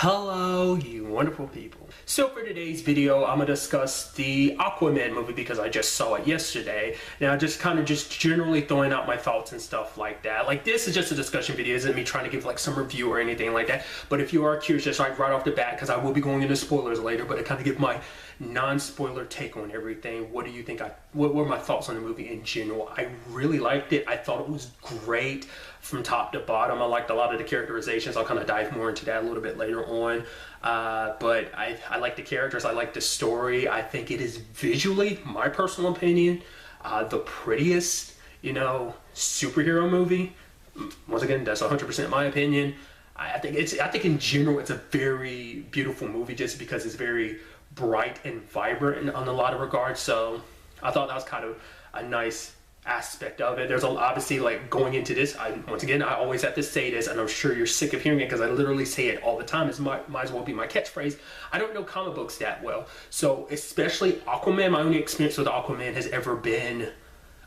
Hello, you wonderful people. So for today's video, I'm going to discuss the Aquaman movie because I just saw it yesterday. Now, just generally throwing out my thoughts and stuff like that. Like, this is just a discussion video. It isn't me trying to give like some review or anything like that. But if you are curious, just like right off the bat, because I will be going into spoilers later, but I kind of give my non-spoiler take on everything. What do you think? What were my thoughts on the movie in general? I really liked it. I thought it was great from top to bottom. I liked a lot of the characterizations. I'll kind of dive more into that a little bit later on. But I like the characters. I like the story. I think it is visually, my personal opinion, the prettiest, superhero movie. Once again, that's 100% my opinion. I think in general it's a very beautiful movie just because it's very bright and vibrant on a lot of regards. So I thought that was kind of a nice aspect of it. There's obviously, like, going into this, I always have to say this, and I'm sure you're sick of hearing it because I literally say it all the time. It might as well be my catchphrase. I don't know comic books that well, so especially Aquaman, my only experience with Aquaman has ever been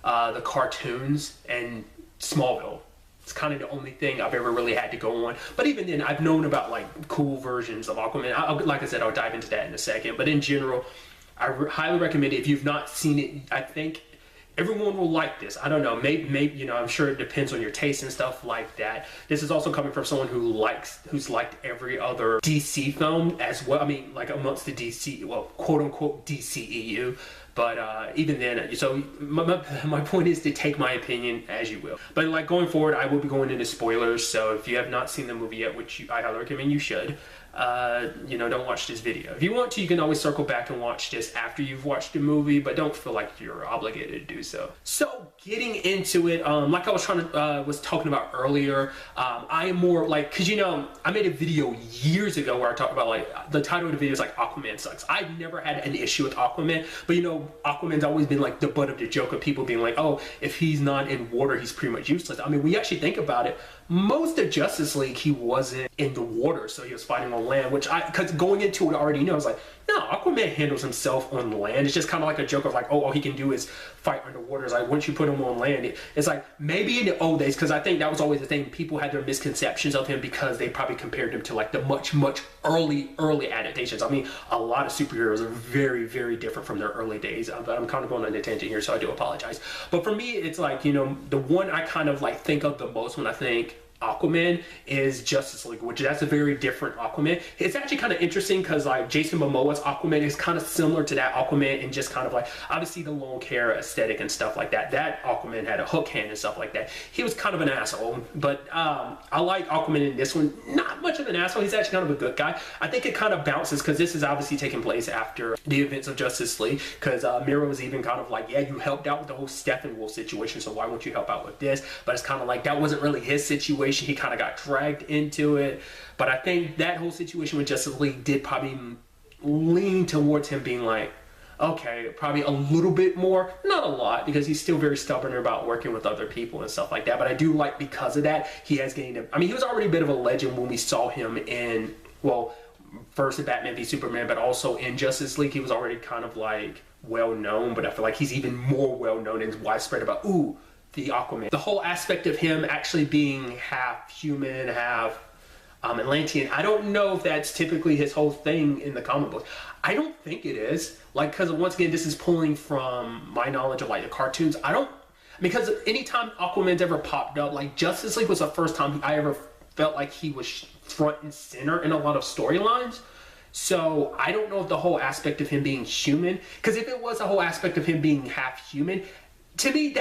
the cartoons and Smallville. It's kind of the only thing I've ever really had to go on. But even then, I've known about like cool versions of Aquaman. Like I said, I'll dive into that in a second. But in general, I highly recommend it. If you've not seen it, I think everyone will like this. I don't know, maybe I'm sure it depends on your taste and stuff like that. This is also coming from someone who's liked every other DC film as well. I mean, like amongst the DC, well, quote unquote DCEU. But even then, so my point is to take my opinion as you will. But like going forward, I will be going into spoilers. So if you have not seen the movie yet, which I highly recommend you should, don't watch this video. If you want to, you can always circle back and watch this after you've watched the movie, but don't feel like you're obligated to do so. So getting into it, like I was talking about earlier, I am more like, because I made a video years ago where I talked about, like, the title of the video is like Aquaman sucks. I've never had an issue with Aquaman, but Aquaman's always been like the butt of the joke of people being like, oh, if he's not in water, he's pretty much useless. I mean, we actually think about it, most of Justice League, he wasn't in the water, so he was fighting on land, because going into it, I already know, I was like, no, Aquaman handles himself on land. It's just kind of like a joke of like, oh, all he can do is fight underwater. It's like, once you put him on land, it's like, maybe in the old days, because I think that was always the thing, people had their misconceptions of him because they probably compared him to like the much early adaptations. I mean, a lot of superheroes are very, very different from their early days, but I'm kind of going on a tangent here, so I do apologize. But for me, it's like, the one I kind of like think of the most when I think Aquaman is Justice League, which that's a very different Aquaman. It's actually kind of interesting because like Jason Momoa's Aquaman is kind of similar to that Aquaman and just kind of like obviously the long hair aesthetic and stuff like that. That Aquaman had a hook hand and stuff like that. He was kind of an asshole, but I like Aquaman in this one. Not much of an asshole. He's actually kind of a good guy. I think it kind of bounces because this is obviously taking place after the events of Justice League, because Mira was even kind of like, yeah, you helped out with the whole Steppenwolf situation, so why won't you help out with this? But it's kind of like that wasn't really his situation. He kind of got dragged into it, but I think that whole situation with Justice League did probably lean towards him being like, okay, probably a little bit more, not a lot, because he's still very stubborn about working with other people and stuff like that. But I do like, because of that, he has gained he was already a bit of a legend when we saw him in, well, first in Batman v Superman, but also in Justice League. He was already kind of like well known, but I feel like he's even more well known and widespread about the Aquaman. The whole aspect of him actually being half human, half Atlantean, I don't know if that's typically his whole thing in the comic book. I don't think it is. Like, because once again, this is pulling from my knowledge of like the cartoons. Because anytime Aquaman's ever popped up, like Justice League was the first time I ever felt like he was front and center in a lot of storylines. So I don't know if the whole aspect of him being human, because if it was a whole aspect of him being half human, to me,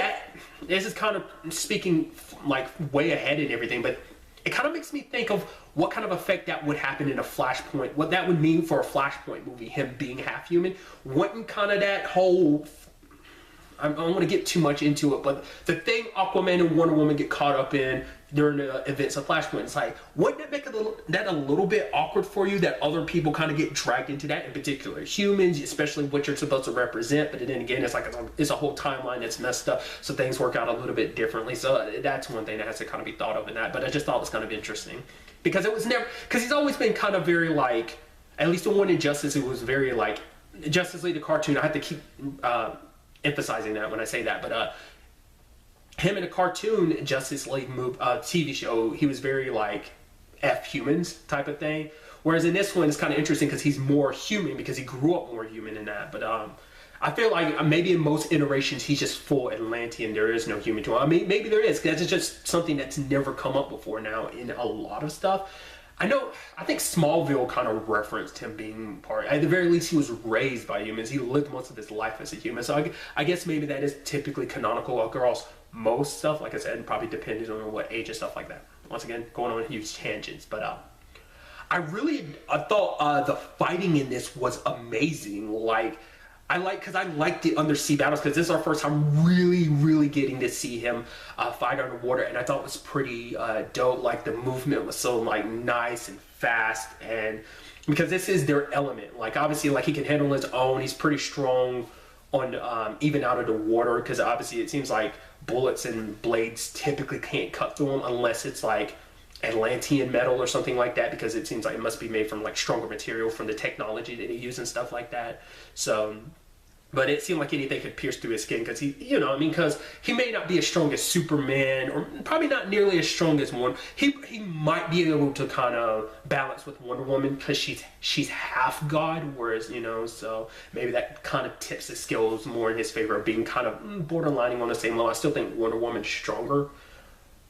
this is kind of speaking like way ahead and everything, but it kind of makes me think of what kind of effect that would happen in a Flashpoint, what that would mean for a Flashpoint movie, him being half human. Wouldn't kind of that whole, I don't want to get too much into it, but the thing Aquaman and Wonder Woman get caught up in during the events of Flashpoint, it's like, wouldn't it make that a little bit awkward for you that other people kind of get dragged into that, in particular humans, especially what you're supposed to represent? But then again, it's like it's a whole timeline that's messed up, so things work out a little bit differently. So that's one thing that has to kind of be thought of in that. But I just thought it was kind of interesting because he's always been kind of very like, at least the one in Justice, it was very like Justice League the cartoon. I have to keep emphasizing that when I say that, but him in a cartoon Justice League TV show, he was very like F humans type of thing. Whereas in this one, it's kind of interesting because he's more human because he grew up more human in that. But I feel like maybe in most iterations he's just full Atlantean. There is no human to him. I mean, maybe there is, because it's just something that's never come up before now in a lot of stuff. I think Smallville kind of referenced him being part. At the very least, he was raised by humans. He lived most of his life as a human. So I guess maybe that is typically canonical across most stuff. Like I said, probably depending on what age and stuff like that. Once again, going on huge tangents, but I thought the fighting in this was amazing. Because I like the undersea battles, because this is our first time really getting to see him fight underwater, and I thought it was pretty dope. Like, the movement was so like nice and fast, and because this is their element. Like, obviously, like, he can handle his own. He's pretty strong on even out of the water, because obviously it seems like bullets and blades typically can't cut through him unless it's like Atlantean metal or something like that, because it seems like it must be made from like stronger material from the technology that they use and stuff like that. So, but it seemed like anything could pierce through his skin, because because he may not be as strong as Superman, or probably not nearly as strong as Wonder. He might be able to kind of balance with Wonder Woman, because she's half god, whereas so maybe that kind of tips the scales more in his favor of being kind of borderlining on the same level. I still think Wonder Woman's stronger.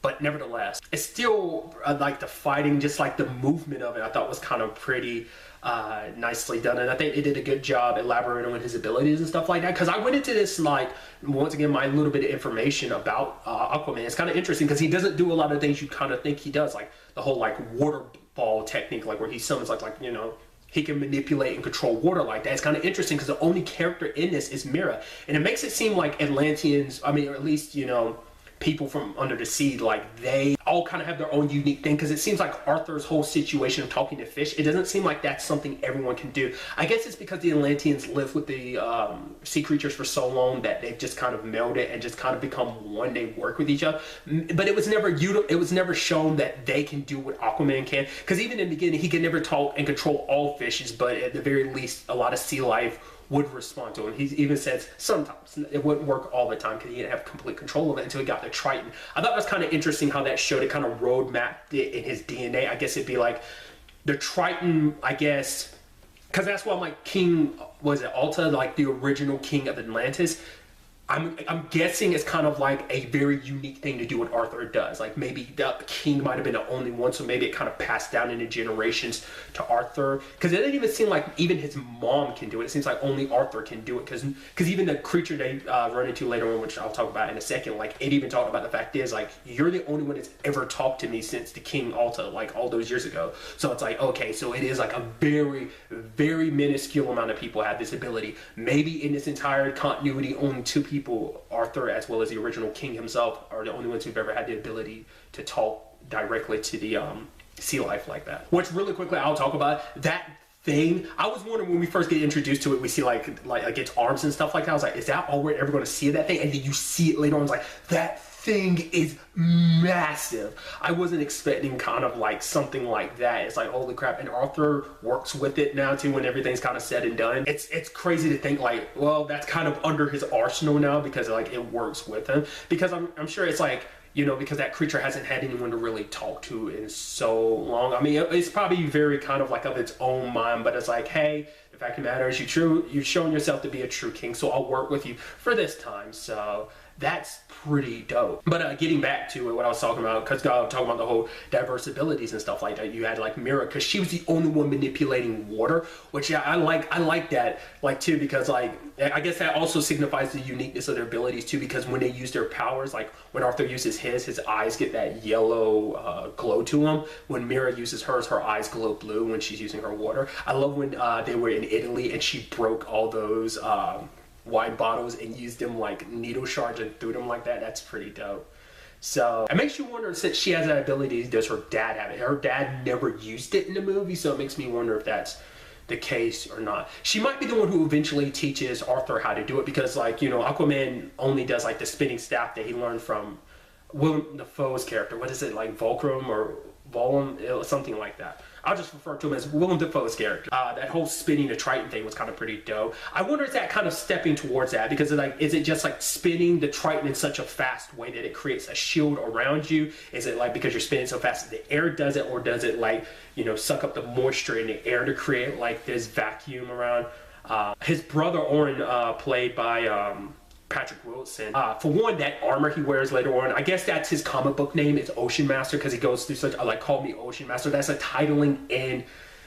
But nevertheless, it's still like the fighting, just like the movement of it, I thought was kind of pretty nicely done. And I think they did a good job elaborating on his abilities and stuff like that. Because I went into this, like, once again, my little bit of information about Aquaman. It's kind of interesting because he doesn't do a lot of things you kind of think he does. Like the whole like water ball technique, like where he summons he can manipulate and control water like that. It's kind of interesting because the only character in this is Mira. And it makes it seem like Atlanteans, or at least, people from under the sea, like, they all kind of have their own unique thing, because it seems like Arthur's whole situation of talking to fish, it doesn't seem like that's something everyone can do. I guess it's because the Atlanteans live with the sea creatures for so long that they've just kind of melded and just kind of become one. They work with each other, but it was never shown that they can do what Aquaman can, because even in the beginning he could never talk and control all fishes, but at the very least a lot of sea life would respond to him. He even says sometimes it wouldn't work all the time because he didn't have complete control of it until he got the Triton. I thought it was kind of interesting how that showed it, kind of road mapped it in his DNA. I guess it'd be like the Triton, I guess, because that's why I'm like King, was it Alta, like the original king of Atlantis? I'm guessing it's kind of like a very unique thing to do what Arthur does. Like, maybe the king might have been the only one, so maybe it kind of passed down into generations to Arthur. Because it doesn't even seem like even his mom can do it. It seems like only Arthur can do it. Because even the creature they run into later on, which I'll talk about in a second, like, it even talked about the fact is, like, you're the only one that's ever talked to me since the King Alta, like, all those years ago. So it's like, okay, so it is like a very, very minuscule amount of people have this ability. Maybe in this entire continuity, only two people, Arthur as well as the original king himself, are the only ones who've ever had the ability to talk directly to the sea life like that. Which, really quickly, I'll talk about that thing. I was wondering when we first get introduced to it, we see like its arms and stuff like that. I was like, is that all we're ever going to see of that thing? And then you see it later on. It's like, that thing is massive. I wasn't expecting kind of like something like that. It's like, holy crap. And Arthur works with it now too when everything's kind of said and done. It's crazy to think like, well, that's kind of under his arsenal now, because like it works with him. Because I'm sure it's like, because that creature hasn't had anyone to really talk to in so long. I mean, it's probably very kind of like of its own mind, but it's like, hey, the fact of the matter is you've shown yourself to be a true king, so I'll work with you for this time. So that's pretty dope. But getting back to what I was talking about, because I was talking about the whole diverse abilities and stuff like that. You had like Mira, because she was the only one manipulating water, which I like that, like, too, because like I guess that also signifies the uniqueness of their abilities too, because when they use their powers, like when Arthur uses his eyes get that yellow glow to them. When Mira uses hers, her eyes glow blue when she's using her water. I love when they were in Italy and she broke all those wine bottles and used them like needle shards and threw them like that. That's pretty dope. So it makes you wonder, since she has that ability, does her dad have it? Her dad never used it in the movie, so it makes me wonder if that's the case or not. She might be the one who eventually teaches Arthur how to do it, because like, Aquaman only does like the spinning staff that he learned from Willem Dafoe's character. What is it, like Volcrum or Volum, something like that. I'll just refer to him as Willem Dafoe's character. That whole spinning the Triton thing was kind of pretty dope. I wonder, is that kind of stepping towards that? Because like, is it just like spinning the Triton in such a fast way that it creates a shield around you? Is it like because you're spinning so fast that the air does it, or does it like, you know, suck up the moisture in the air to create like this vacuum around? His brother Orin, played by Patrick Wilson. For one, that armor he wears later on, I guess that's his comic book name. It's Ocean Master because he goes through such, like, call me Ocean Master. That's a titling in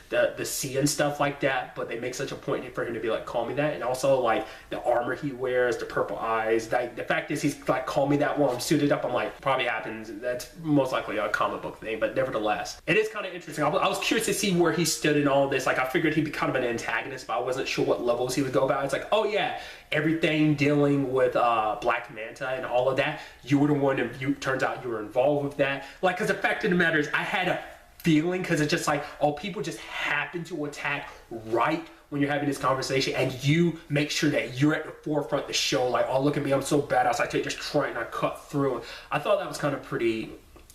the sea and stuff like that, but they make such a point for him to be like, call me that. And also like the armor he wears, the purple eyes, like, the fact is he's like, call me that while I'm suited up. I'm like, probably happens. That's most likely a comic book thing, but nevertheless, it is kind of interesting. I was curious to see where he stood in all of this. Like, I figured he'd be kind of an antagonist, but I wasn't sure what levels he would go about. It's like, oh yeah, everything dealing with Black Manta and all of that, you were the one, and turns out you were involved with that. Like, because the fact of the matter is, I had a feeling, because it's just like, oh, people just happen to attack right when you're having this conversation, and you make sure that you're at the forefront to show like, oh, look at me, I'm so badass, I take this Triton and I cut through. I thought that was kind of pretty.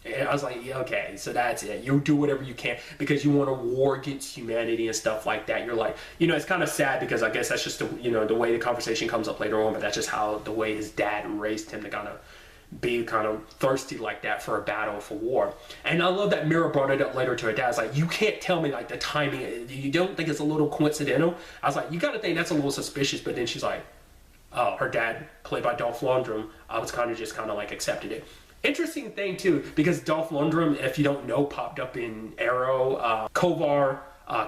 And I was like, yeah, okay, so that's it. You do whatever you can because you want to war against humanity and stuff like that. You're like, you know, it's kind of sad because I guess that's just the, you know, the way the conversation comes up later on, but that's just how the way his dad raised him to kind of be kind of thirsty like that for a battle, for war. And I love that Mira brought it up later to her dad. It's like, you can't tell me like the timing, you don't think it's a little coincidental? I was like, you gotta think that's a little suspicious, but then she's like, oh, her dad, played by Dolph Lundgren, I was kind of like accepted it. Interesting thing too, because Dolph Lundgren, if you don't know, popped up in Arrow, Kovar,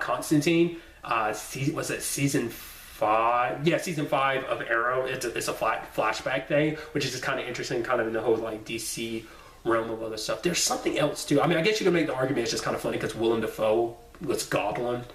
Constantine, was it season 5? Yeah, season 5 of Arrow. It's a flashback thing, which is just kind of interesting, kind of in the whole like DC realm of other stuff. There's something else too. I mean, I guess you can make the argument it's just kind of funny because Willem Dafoe was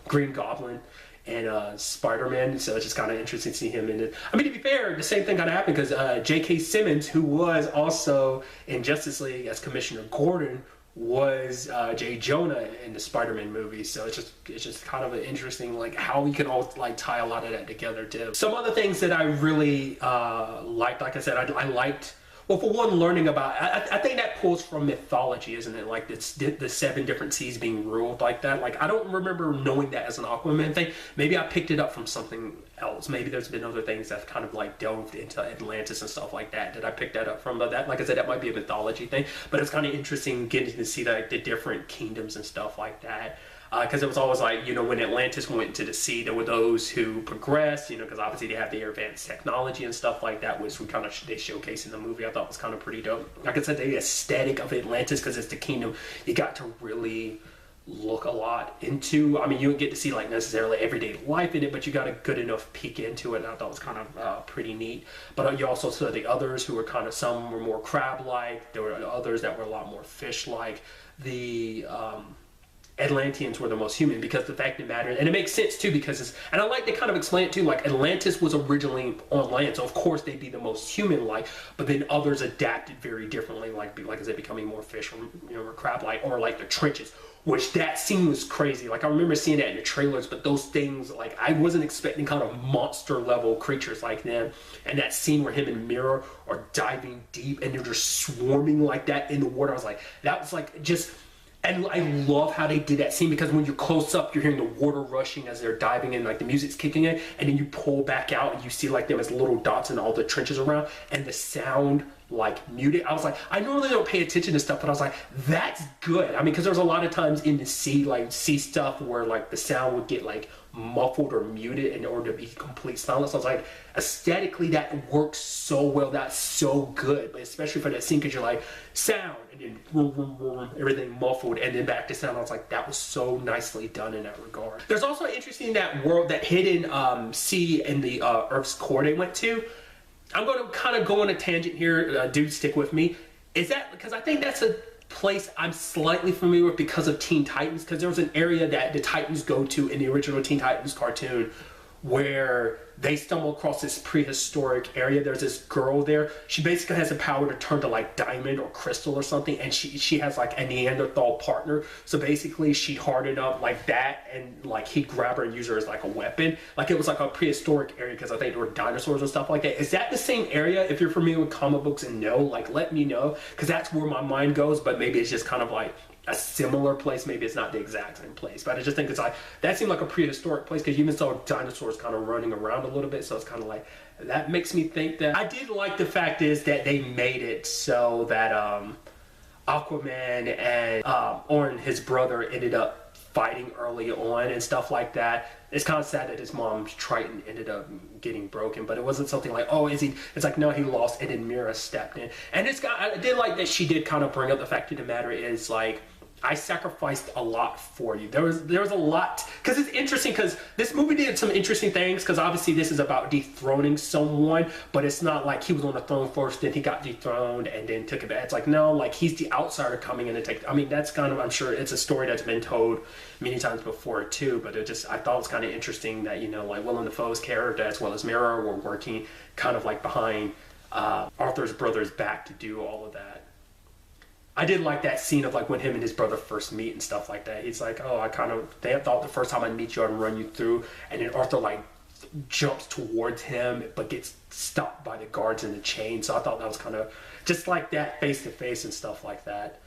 Green Goblin, and Spider-Man, so it's just kind of interesting to see him in it. I mean, to be fair, the same thing kind of happened because J.K. Simmons, who was also in Justice League as Commissioner Gordon, was Jay Jonah in the Spider-Man movie. So it's just kind of an interesting, like, how we can all like tie a lot of that together too. Some other things that I really liked, like I said, I liked. Well, for one, learning about, I think that pulls from mythology, isn't it? Like it's the 7 different seas being ruled like that. Like, I don't remember knowing that as an Aquaman thing. Maybe I picked it up from something else. Maybe there's been other things that kind of like delved into Atlantis and stuff like that. Did I pick that up from that? Like I said, that might be a mythology thing. But it's kind of interesting getting to see like the different kingdoms and stuff like that. Because it was always like, you know, when Atlantis went into the sea, there were those who progressed, you know, because obviously they have their advanced technology and stuff like that, which they showcase in the movie. I thought was kind of pretty dope. Like I said, the aesthetic of Atlantis, because it's the kingdom, you got to really look a lot into. I mean, you don't get to see like necessarily everyday life in it, but you got a good enough peek into it, and I thought it was kind of pretty neat. But you also saw the others who were kind of, some were more crab-like, there were others that were a lot more fish-like. The Atlanteans were the most human because the fact of the matter, and it makes sense too because it's, and I like to kind of explain it too, like Atlantis was originally on land, so of course they'd be the most human-like, but then others adapted very differently, like I said, becoming more fish, or, you know, or crab-like, or like the trenches, which that scene was crazy. Like I remember seeing that in the trailers, but those things, like I wasn't expecting kind of monster level creatures like them, and that scene where him and Mira are diving deep and they're just swarming like that in the water, I was like, that was like just. And I love how they did that scene because when you're close up, you're hearing the water rushing as they're diving in, like the music's kicking in, and then you pull back out and you see like them as little dots in all the trenches around, and the sound like muted. I was like, I normally don't pay attention to stuff, but I was like, that's good. I mean, because there's a lot of times in the sea, like sea stuff where like the sound would get like muffled or muted in order to be complete silence. I was like, aesthetically that works so well, that's so good, but especially for that scene because you're like, sound, and then vroom, vroom, vroom, everything muffled, and then back to sound. I was like, that was so nicely done in that regard. There's also interesting that world, that hidden sea in the Earth's core they went to. I'm going to kind of go on a tangent here, dude, stick with me. Is that because I think that's a place I'm slightly familiar with because of Teen Titans, because there was an area that the Titans go to in the original Teen Titans cartoon where they stumble across this prehistoric area. There's this girl there. She basically has the power to turn to like diamond or crystal or something, and she has like a Neanderthal partner. So basically she hardened up like that, and like he'd grab her and use her as like a weapon. Like it was like a prehistoric area because I think there were dinosaurs and stuff like that. Is that the same area? If you're familiar with comic books and know, like let me know, because that's where my mind goes, but maybe it's just kind of like a similar place. Maybe it's not the exact same place, but I just think it's like, that seemed like a prehistoric place because you even saw dinosaurs kind of running around a little bit. So it's kind of like, that makes me think that. I did like the fact is that they made it so that Aquaman and Orin, his brother, ended up fighting early on and stuff like that. It's kind of sad that his mom's Triton ended up getting broken, but it wasn't something like, oh, is he? It's like, no, he lost, and then Mira stepped in. And I did like that she did kind of bring up the fact of the matter is, like, I sacrificed a lot for you. There was a lot, because it's interesting, because this movie did some interesting things, because obviously this is about dethroning someone, but it's not like he was on the throne first, then he got dethroned, and then took it back. It's like, no, like, he's the outsider coming in and take, I mean, that's kind of, I'm sure it's a story that's been told many times before too, but I thought it was kind of interesting that, you know, like, Willem Dafoe's character as well as Mira were working kind of like behind Arthur's brother's back to do all of that. I did like that scene of like when him and his brother first meet and stuff like that. He's like, oh, they thought the first time I'd meet you, I'd run you through. And then Arthur like jumps towards him, but gets stopped by the guards in the chain. So I thought that was kind of just like that face to face and stuff like that.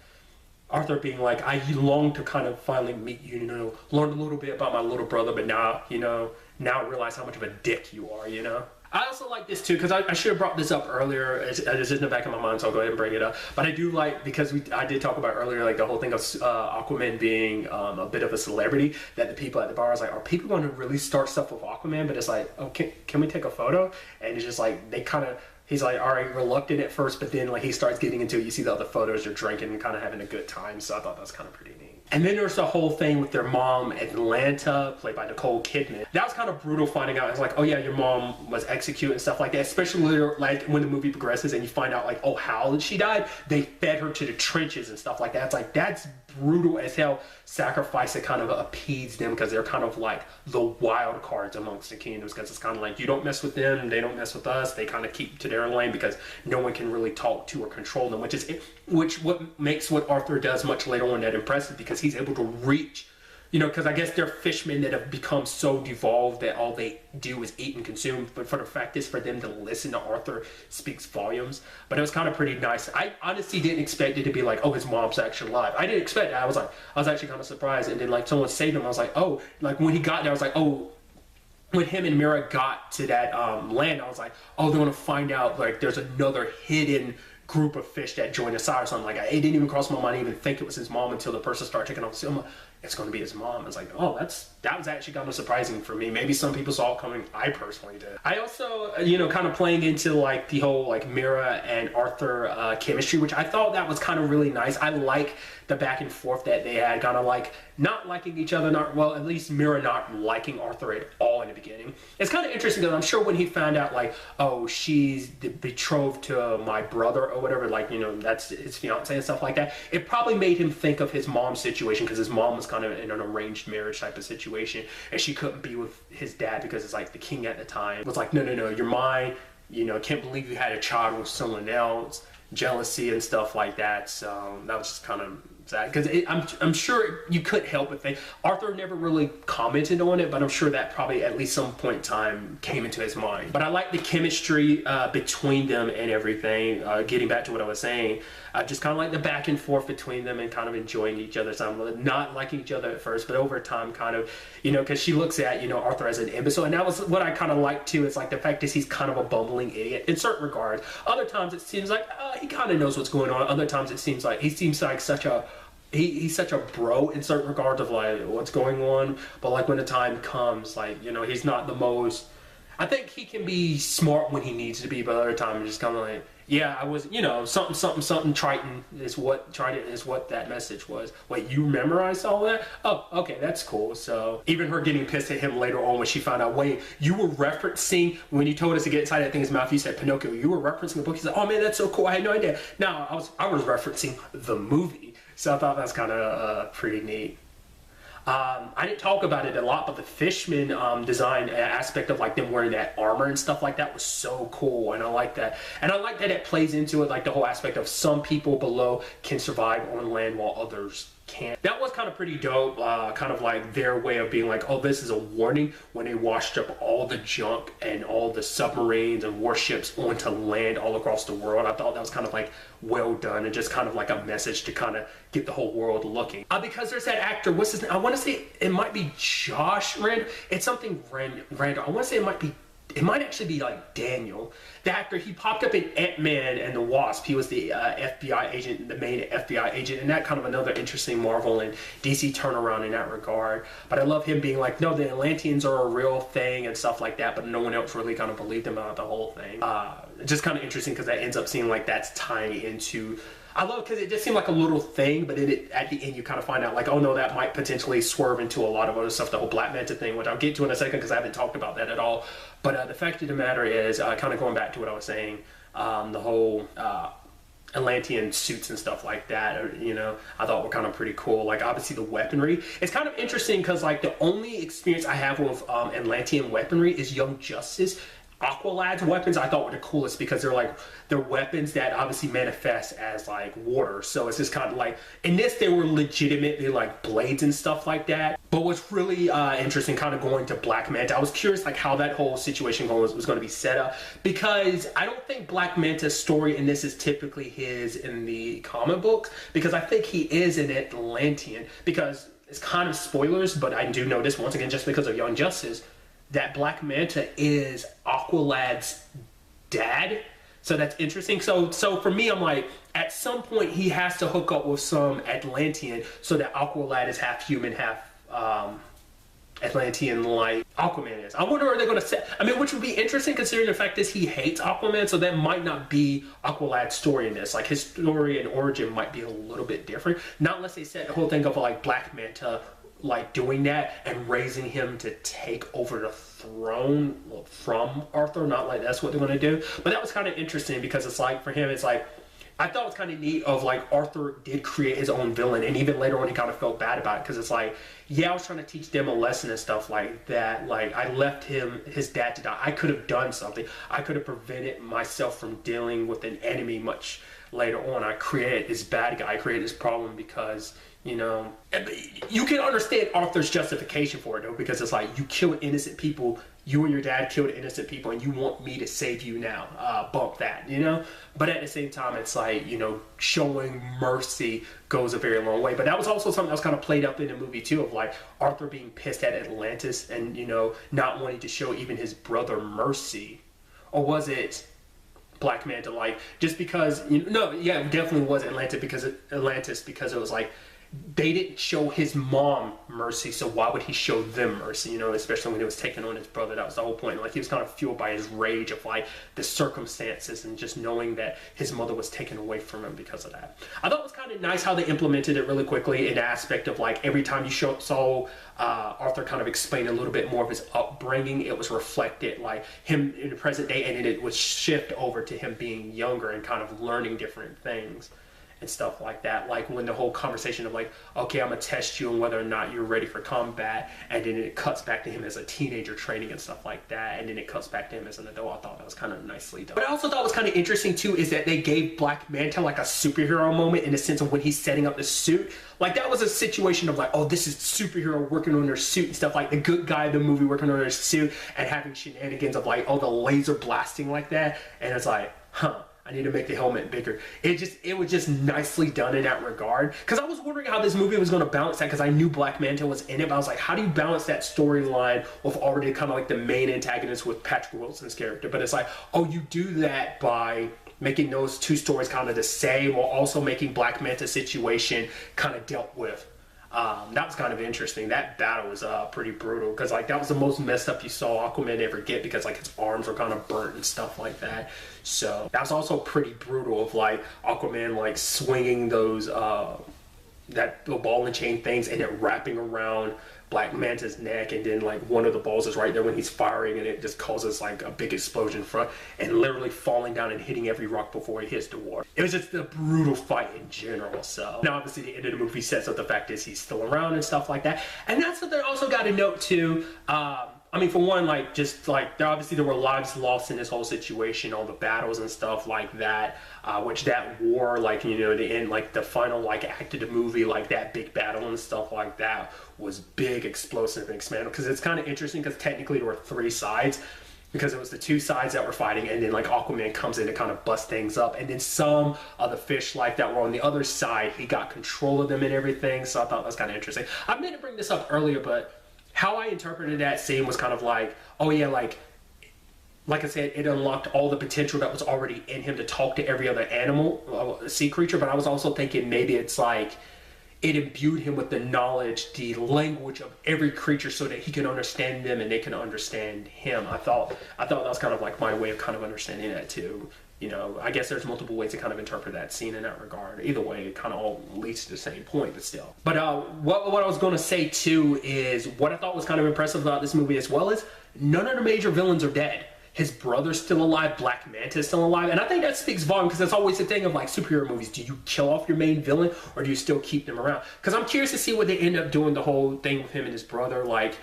Arthur being like, I long to kind of finally meet you, you know, learn a little bit about my little brother, but now, you know, now I realize how much of a dick you are, you know? I also like this too, because I should have brought this up earlier. It's in the back of my mind, so I'll go ahead and bring it up. But I do like, because I did talk about earlier, like the whole thing of Aquaman being a bit of a celebrity, that the people at the bar was like, are people going to really start stuff with Aquaman? But it's like, oh, can we take a photo? And it's just like, they kind of, he's like, all right, reluctant at first, but then like he starts getting into it. You see the other photos, they're drinking and kind of having a good time. So I thought that was kind of pretty neat. And then there's the whole thing with their mom, Atlanta, played by Nicole Kidman. That was kind of brutal finding out. It's like, oh yeah, your mom was executed and stuff like that. Especially like when the movie progresses and you find out like, oh, how she died. They fed her to the trenches and stuff like that. It's like, that's brutal as hell. Sacrifice that kind of appeased them, because they're kind of like the wild cards amongst the kingdoms, because it's kind of like, you don't mess with them, they don't mess with us. They kind of keep to their lane because no one can really talk to or control them, what makes what Arthur does much later on that impressive, because he's able to reach, you know, because I guess they're fishmen that have become so devolved that all they do is eat and consume. But for the fact is, for them to listen to Arthur speaks volumes. But it was kind of pretty nice. I honestly didn't expect it to be like, oh, his mom's actually alive. I didn't expect that. I was actually kind of surprised. And then like someone saved him. I was like, oh, like when he got there, I was like, oh. When him and Mira got to that land, I was like, oh, they're gonna find out like there's another hidden group of fish that joined the side or something. Like, it didn't even cross my mind to even think it was his mom until the person started taking off the film. It's going to be his mom. It's like, oh, that was actually kind of surprising for me. Maybe some people saw it coming. I personally did. I also, you know, kind of playing into like the whole like Mira and Arthur chemistry, which I thought that was kind of really nice. I like the back and forth that they had, kind of like not liking each other, well, at least Mira not liking Arthur at all in the beginning. It's kind of interesting because I'm sure when he found out like, oh, she's betrothed to my brother or whatever, like, you know, that's his fiance and stuff like that, it probably made him think of his mom's situation, because his mom was kind of in an arranged marriage type of situation, and she couldn't be with his dad because it's like the king at the time was like, no, you're mine, you know, can't believe you had a child with someone else, jealousy and stuff like that. So that was just kind of sad, because I'm sure you couldn't help but think. Arthur never really commented on it, but I'm sure that probably at least some point in time came into his mind. But I like the chemistry between them and everything. Getting back to what I was saying, just kind of like the back and forth between them and kind of enjoying each other. So not liking each other at first, but over time kind of, you know, because she looks at, you know, Arthur as an imbecile. And that was what I kind of liked too. It's like the fact is he's kind of a bumbling idiot in certain regards. Other times it seems like he kind of knows what's going on. Other times it seems like he's such a he's such a bro in certain regards of like what's going on. But like when the time comes, like, you know, he's not the most, I think he can be smart when he needs to be, but other times just kind of like, yeah, I was, you know, something Triton is what that message was. Wait, you memorized all that? Oh, okay, that's cool. So even her getting pissed at him later on when she found out, wait, you were referencing, when you told us to get inside that thing's mouth, you said Pinocchio, you were referencing the book. He said, oh man, that's so cool, I had no idea. No, I was referencing the movie. So I thought that's kind of pretty neat. I didn't talk about it a lot, but the fishman design aspect of like them wearing that armor and stuff like that was so cool, and I like that. And I like that it plays into it, like the whole aspect of some people below can survive on land while others can't. That was kind of pretty dope, kind of like their way of being like, oh, this is a warning when they washed up all the junk and all the submarines and warships onto land all across the world. I thought that was kind of like well done and just kind of like a message to kind of get the whole world looking. Because there's that actor, what's his name? I want to say it might be Josh Randall. It's something Randall. I want to say it might actually be like Daniel. The actor, he popped up in Ant-Man and the Wasp. He was the FBI agent, the main FBI agent, and that kind of another interesting Marvel and DC turnaround in that regard. But I love him being like, no, the Atlanteans are a real thing and stuff like that, but no one else really kind of believed him about the whole thing. Just kind of interesting because that ends up seeming like that's tying into... I love it because it just seemed like a little thing, but then at the end you kind of find out like, oh no, that might potentially swerve into a lot of other stuff, the whole Black Manta thing, which I'll get to in a second because I haven't talked about that at all. But the fact of the matter is, kind of going back to what I was saying, the whole Atlantean suits and stuff like that, you know, I thought were kind of pretty cool. Like obviously the weaponry, it's kind of interesting because like the only experience I have with Atlantean weaponry is Young Justice. Aqualad's weapons I thought were the coolest because they're weapons that obviously manifest as like water. So it's just kind of like, in this they were legitimately like blades and stuff like that. But what's really interesting, kind of going to Black Manta, I was curious like how that whole situation was going to be set up, because I don't think Black Manta's story in this is typically his in the comic books, because I think he is an Atlantean, because it's kind of spoilers, but I do know this once again just because of Young Justice, that Black Manta is Aqualad's dad. So that's interesting. So for me, I'm like, at some point he has to hook up with some Atlantean so that Aqualad is half human, half Atlantean like Aquaman is. I wonder where they're going to set, I mean, which would be interesting considering the fact that he hates Aquaman, so that might not be Aqualad's story in this. Like his story and origin might be a little bit different. Not unless they set the whole thing of like Black Manta like doing that and raising him to take over the throne from Arthur. Not like that's what they're going to do, but that was kind of interesting because it's like for him, it's like I thought it was kind of neat of like Arthur did create his own villain, and even later on he kind of felt bad about it because it's like, yeah, I was trying to teach them a lesson and stuff like that. Like I left his dad to die. I could have done something. I could have prevented myself from dealing with an enemy much later on. I created this bad guy. I created this problem because, you know, you can understand Arthur's justification for it though, because it's like you killed innocent people, you and your dad killed innocent people, and you want me to save you now. Bump that, you know? But at the same time, it's like, you know, showing mercy goes a very long way. But that was also something that was kind of played up in the movie too, of like Arthur being pissed at Atlantis and, you know, not wanting to show even his brother mercy. Or was it Black Manta? Like, just because, you know, no, yeah, it definitely was Atlantis because it was like, they didn't show his mom mercy, so why would he show them mercy, you know, especially when he was taking on his brother. That was the whole point. Like, he was kind of fueled by his rage of like the circumstances and just knowing that his mother was taken away from him because of that. I thought it was kind of nice how they implemented it really quickly in the aspect of like every time you saw Arthur kind of explain a little bit more of his upbringing, it was reflected like him in the present day, and then it would shift over to him being younger and kind of learning different things and stuff like that. Like when the whole conversation of like, okay, I'm gonna test you on whether or not you're ready for combat, and then it cuts back to him as a teenager training and stuff like that, and then it cuts back to him as an adult. I thought that was kind of nicely done. But I also thought was kind of interesting too is that they gave Black Manta like a superhero moment in the sense of when he's setting up the suit. Like that was a situation of like, oh, this is superhero working on their suit and stuff, like the good guy of the movie working on their suit and having shenanigans of like, oh, the laser blasting like that, and it's like, huh, I need to make the helmet bigger. It was just nicely done in that regard. Because I was wondering how this movie was going to balance that, because I knew Black Manta was in it, but I was like, how do you balance that storyline with already kind of like the main antagonist with Patrick Wilson's character? But it's like, oh, you do that by making those two stories kind of the same, while also making Black Manta's situation kind of dealt with. That was kind of interesting. That battle was pretty brutal, because like that was the most messed up you saw Aquaman ever get, because like his arms were kind of burnt and stuff like that. So that was also pretty brutal of like Aquaman like swinging those the ball and chain things and then wrapping around Black Manta's neck, and then like one of the balls is right there when he's firing, and it just causes like a big explosion front, and literally falling down and hitting every rock before he hits the water. It was just a brutal fight in general. So now obviously the end of the movie sets up the fact is he's still around and stuff like that. And that's what they also got to note too. I mean, for one, like, just like, obviously there were lives lost in this whole situation, all the battles and stuff like that, which that war, like, you know, the end, like, the final, like, act of the movie, like, that big battle and stuff like that was big, explosive, and expandable, because it's kind of interesting, because technically there were 3 sides, because it was the 2 sides that were fighting, and then, like, Aquaman comes in to kind of bust things up, and then some of the fish life that were on the other side, he got control of them and everything, so I thought that was kind of interesting. I meant to bring this up earlier, but how I interpreted that scene was kind of like, oh yeah, like I said, it unlocked all the potential that was already in him to talk to every other animal, sea creature, but I was also thinking maybe it's like, it imbued him with the knowledge, the language of every creature so that he can understand them and they can understand him. I thought that was kind of like my way of kind of understanding that too. You know, I guess there's multiple ways to kind of interpret that scene in that regard. Either way, it kind of all leads to the same point, but still. But what I was going to say too is what I thought was kind of impressive about this movie as well is none of the major villains are dead. His brother's still alive, Black Manta's still alive, and I think that speaks volume because that's always the thing of like superhero movies. Do you kill off your main villain or do you still keep them around? Because I'm curious to see what they end up doing the whole thing with him and his brother, like,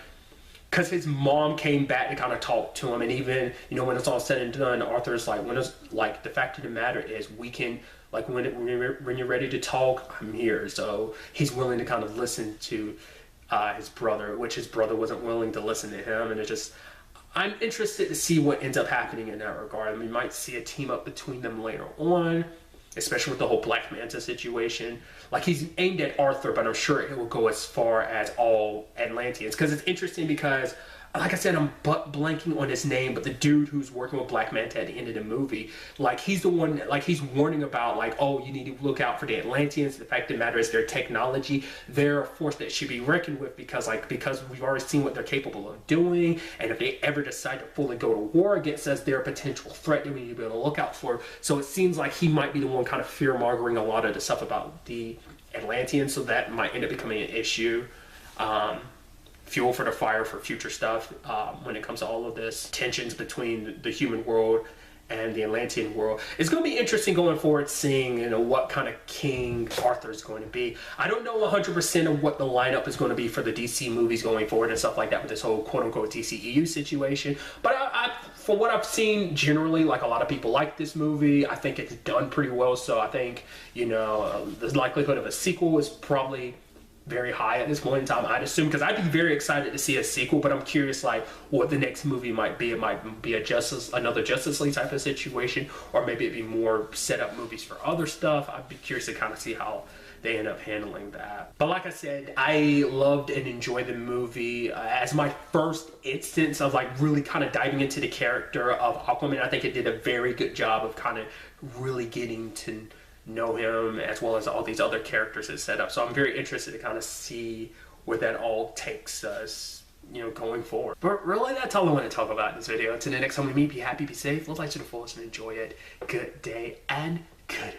because his mom came back to kind of talk to him, and even, you know, when it's all said and done, Arthur's like, the fact of the matter is we can, like, when you're ready to talk, I'm here. So he's willing to kind of listen to his brother, which his brother wasn't willing to listen to him, and it just, I'm interested to see what ends up happening in that regard. I mean, we might see a team up between them later on, especially with the whole Black Manta situation. Like, he's aimed at Arthur, but I'm sure it will go as far as all Atlanteans. Because it's interesting because, like I said, I'm blanking on his name, but the dude who's working with Black Manta at the end of the movie, like, he's the one, like, he's warning about, like, oh, you need to look out for the Atlanteans. The fact of the matter is their technology, they're a force that should be reckoned with because we've already seen what they're capable of doing, and if they ever decide to fully go to war against us, they're a potential threat that we need to be able to look out for. So it seems like he might be the one kind of fear-mongering a lot of the stuff about the Atlanteans, so that might end up becoming an issue. Fuel for the fire for future stuff when it comes to all of this tensions between the human world and the Atlantean world. It's going to be interesting going forward, seeing, you know, what kind of king Arthur's going to be. I don't know 100% of what the lineup is going to be for the DC movies going forward and stuff like that with this whole quote-unquote DCEU situation, but from what I've seen, generally, like, a lot of people like this movie. I think it's done pretty well, so I think, you know, the likelihood of a sequel is probably very high at this point in time, I'd assume, because I'd be very excited to see a sequel, but I'm curious, like, what the next movie might be. It might be another Justice League type of situation, or maybe it'd be more set up movies for other stuff. I'd be curious to kind of see how they end up handling that. But like I said, I loved and enjoyed the movie. As my first instance of, like, really kind of diving into the character of Aquaman, I think it did a very good job of kind of really getting to know him as well as all these other characters it's set up. So I'm very interested to kind of see where that all takes us, you know, going forward. But really, that's all I want to talk about in this video. Until the next time we meet, be happy, be safe, live life to the fullest, and enjoy it. Good day and good